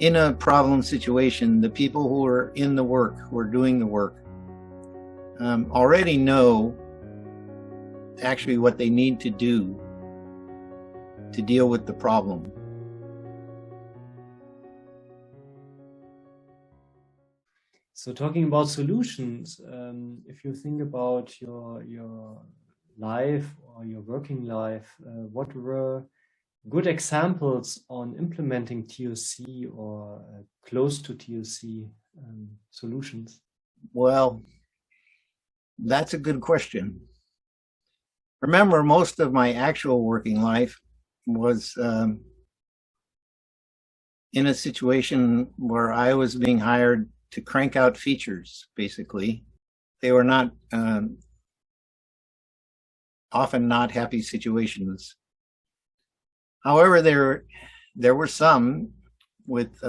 in a problem situation, the people who are in the work, who are doing the work, already know actually what they need to do to deal with the problem. So talking about solutions, if you think about your life or your working life, what were good examples on implementing TOC or close to TOC solutions? Well, that's a good question. Remember, most of my actual working life was in a situation where I was being hired to crank out features, basically. They were not often not happy situations. However, there were some with,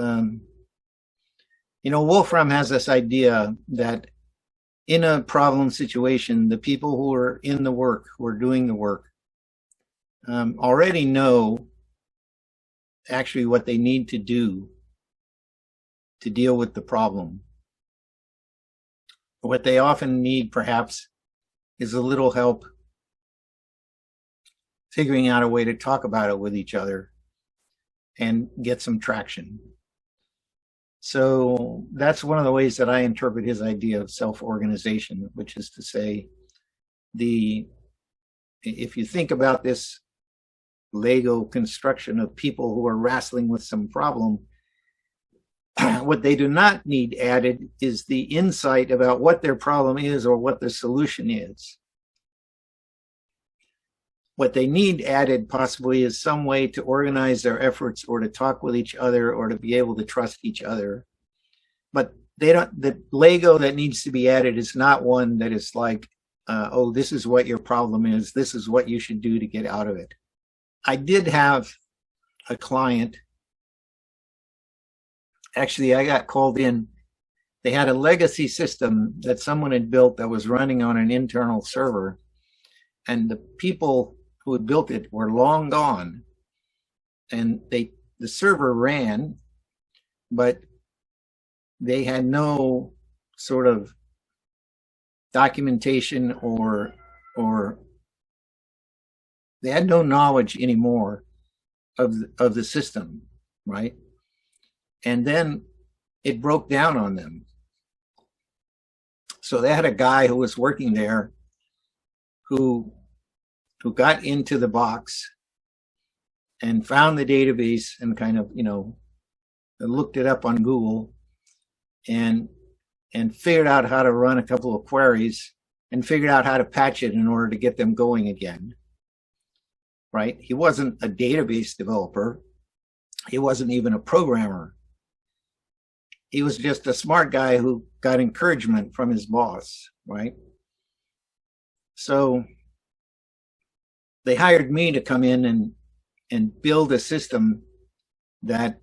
Wolfram has this idea that in a problem situation, the people who are in the work, who are doing the work, already know actually what they need to do to deal with the problem. What they often need, perhaps, is a little help figuring out a way to talk about it with each other and get some traction. So that's one of the ways that I interpret his idea of self-organization, which is to say, if you think about this Lego construction of people who are wrestling with some problem, what they do not need added is the insight about what their problem is or what the solution is. What they need added possibly is some way to organize their efforts or to talk with each other or to be able to trust each other. But the Lego that needs to be added is not one that is like, oh, this is what your problem is. This is what you should do to get out of it. I did have a client. Actually, I got called in. They had a legacy system that someone had built that was running on an internal server. And the people who had built it were long gone. And the server ran, but they had no sort of documentation or they had no knowledge anymore of the system, right? And then it broke down on them. So they had a guy who was working there who got into the box and found the database and kind of, looked it up on Google and figured out how to run a couple of queries and figured out how to patch it in order to get them going again, right? He wasn't a database developer. He wasn't even a programmer. He was just a smart guy who got encouragement from his boss, right? So they hired me to come in and build a system that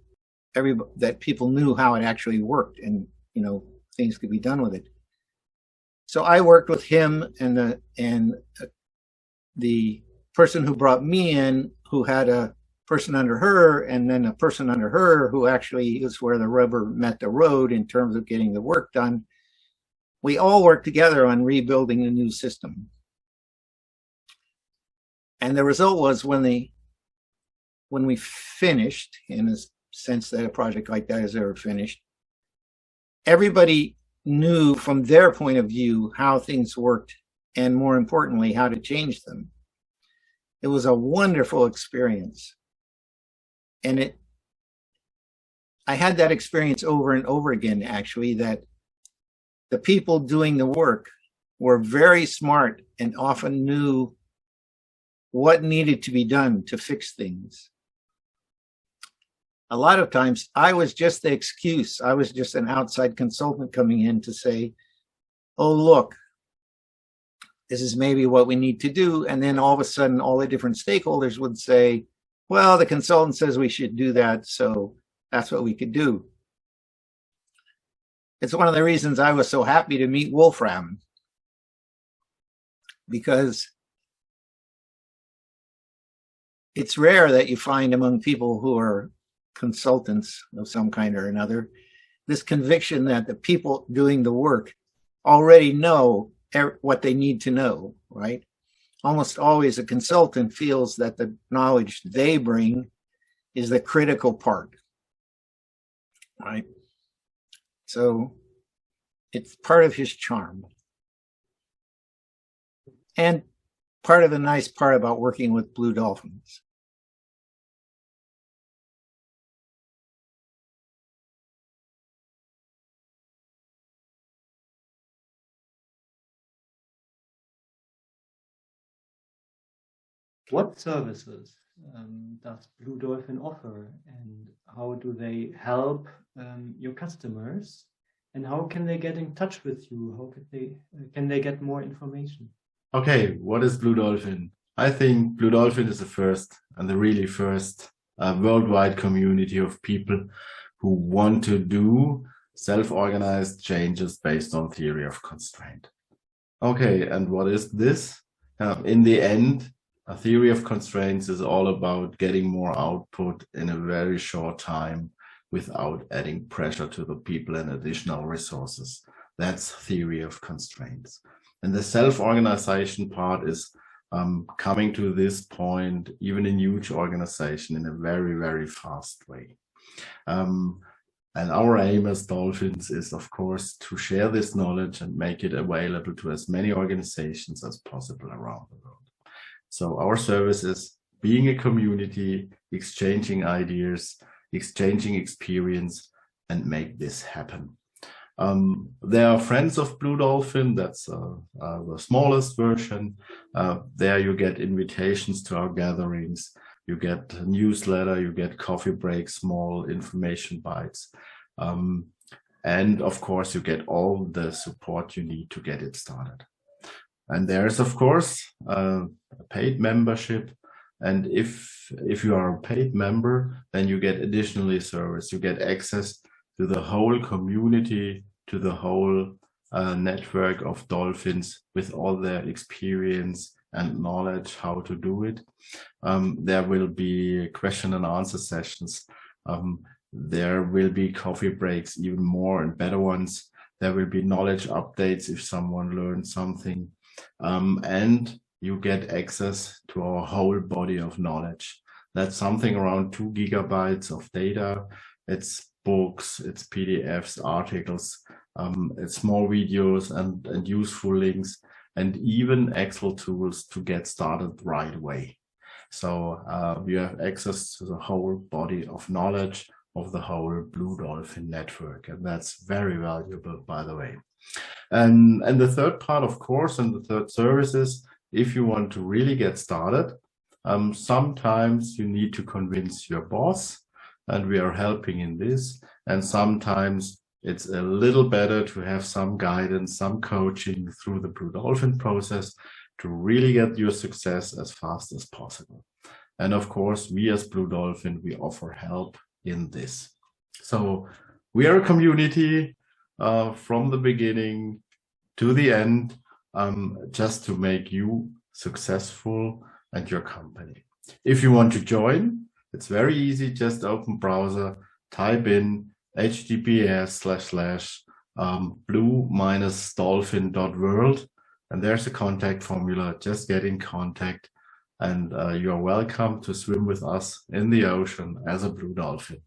people knew how it actually worked and, things could be done with it. So I worked with him and the person who brought me in, who had a person under her, and then a person under her who actually is where the rubber met the road in terms of getting the work done. We all worked together on rebuilding a new system. And the result was when we finished, in a sense that a project like that is ever finished, everybody knew from their point of view how things worked and, more importantly, how to change them. It was a wonderful experience. And I had that experience over and over again, actually, that the people doing the work were very smart and often knew what needed to be done to fix things. A lot of times I was just the excuse. I was just an outside consultant coming in to say, oh, look, this is maybe what we need to do. And then all of a sudden, all the different stakeholders would say, well, the consultant says we should do that, so that's what we could do. It's one of the reasons I was so happy to meet Wolfram, because it's rare that you find among people who are consultants of some kind or another, this conviction that the people doing the work already know what they need to know, right? Almost always a consultant feels that the knowledge they bring is the critical part, right? So it's part of his charm. And part of the nice part about working with Blue Dolphins. What services does BlueDolphin offer, and how do they help your customers? And how can they get in touch with you? How can they get more information? Okay, what is BlueDolphin? I think BlueDolphin is the first and the really first worldwide community of people who want to do self-organized changes based on theory of constraint. Okay, and what is this? In the end, a theory of constraints is all about getting more output in a very short time without adding pressure to the people and additional resources. That's theory of constraints. And the self-organization part is coming to this point, even in huge organization, in a very, very fast way. And our aim as Dolphins is, of course, to share this knowledge and make it available to as many organizations as possible around the world. So our service is being a community, exchanging ideas, exchanging experience, and make this happen. There are friends of BlueDolphin, that's the smallest version. There you get invitations to our gatherings, you get a newsletter, you get coffee breaks, small information bites. And of course, you get all the support you need to get it started. And there's, of course, a paid membership. And if you are a paid member, then you get additionally service. You get access to the whole community, to the whole network of dolphins with all their experience and knowledge how to do it. There will be question and answer sessions. There will be coffee breaks, even more and better ones. There will be knowledge updates if someone learned something. And you get access to our whole body of knowledge. That's something around 2 gigabytes of data. It's books, it's PDFs, articles, it's small videos and useful links, and even Excel tools to get started right away. So you have access to the whole body of knowledge of the whole BlueDolphin network, and that's very valuable, by the way. And the third part, of course, and the third service is, if you want to really get started, sometimes you need to convince your boss, and we are helping in this. And sometimes it's a little better to have some guidance, some coaching through the BlueDolphin process to really get your success as fast as possible. And of course, we as BlueDolphin, we offer help in this. So we are a community from the beginning to the end, just to make you successful and your company. If you want to join, it's very easy. Just open browser, type in https://blue-dolphin.world, and there's a contact formula. Just get in contact, and you're welcome to swim with us in the ocean as a Blue Dolphin.